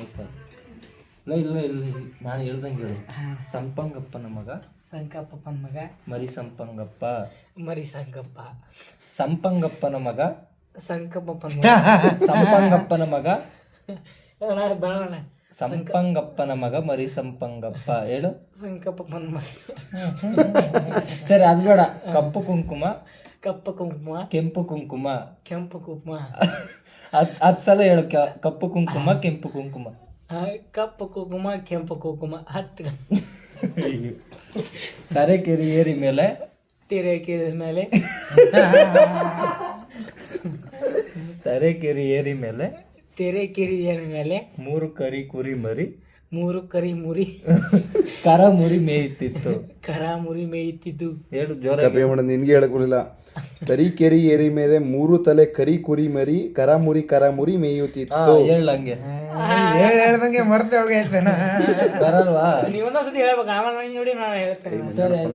ಆಯ್ತಾ ಇಲ್ಲ ನಾನು ಹೇಳ್ದಂಗೆ ಹೇಳು. ಸಂಪಂಗಪ್ಪನ ಮಗ ಸಂಕಪ್ಪನ ಮಗ ಮರಿ ಸಂಪಂಗಪ್ಪ. ಮರಿ ಸಂಕಪ್ಪ. ಸಂಪಂಗಪ್ಪನ ಮಗ ಸಂಕಪ್ಪನ ಸಂಪಂಗಪ್ಪನ ಮಗ ಬರೋಣ. ಸಂಪಂಗಪ್ಪನ ಮಗ ಮರಿ ಸಂಪಂಗಪ್ಪ ಹೇಳು. ಸಂಕಪ್ಪನ ಮಗ. ಸರಿ ಅದು ಬೇಡ. ಕಪ್ಪು ಕುಂಕುಮ ಕಪ್ಪು ಕುಂಕುಮ. ಕೆಂಪು ಕುಂಕುಮ. ಕೆಂಪು ಕುಂಕುಮ. ಹತ್ತು ಸಲ ಹೇಳು. ಕಪ್ಪು ಕುಂಕುಮ ಕೆಂಪು ಕುಂಕುಮ. ಕಪ್ಪು ಕುಂಕುಮ ಕೆಂಪು ಕುಂಕುಮ. 10 ತರೆಕೆರೆ ಏರಿ ಮೇಲೆ ತೆರೆಕೆರೆ ಮೇಲೆ ತರೆಕೆರೆ ಏರಿ ಮೇಲೆ ತೆರೆಕೆರೆಯ ಮೇಲೆ 3 ಕರಿ ಕುರಿ ಮರಿ 3 ಕರಿ ಮುರಿ ಕರ ಮುರಿ ಮೇಯುತ್ತಿತ್ತು. ಕರ ಮುರಿ ಮೇಯುತ್ತಿದ್ದು. ಹೇಳು ಜೋರ. ನಿನ್ಗೆ ಹೇಳಕ್ಕಿಲ್ಲ. ತರೀಕೆರೆ ಏರಿ ಮೇಲೆ 3 ತಲೆ ಕರಿ ಕುರಿ ಮರಿ ಕರ ಮುರಿ ಮೇಯುತ್ತಿತ್ತು. ಹೇಳಂಗೆ ಹೇಳ್ದಂಗೆ ಮರ್ತೆ ಹೋಗೈತೆ ಬರಲ್ವಾ? ನೀವೊಂದೊಂದ್ಸತಿ ಹೇಳ್ಬೇಕು, ಆಮೇಲೆ ನೋಡಿ ನಾನು ಹೇಳ್ತೇನೆ. ಸರಿ.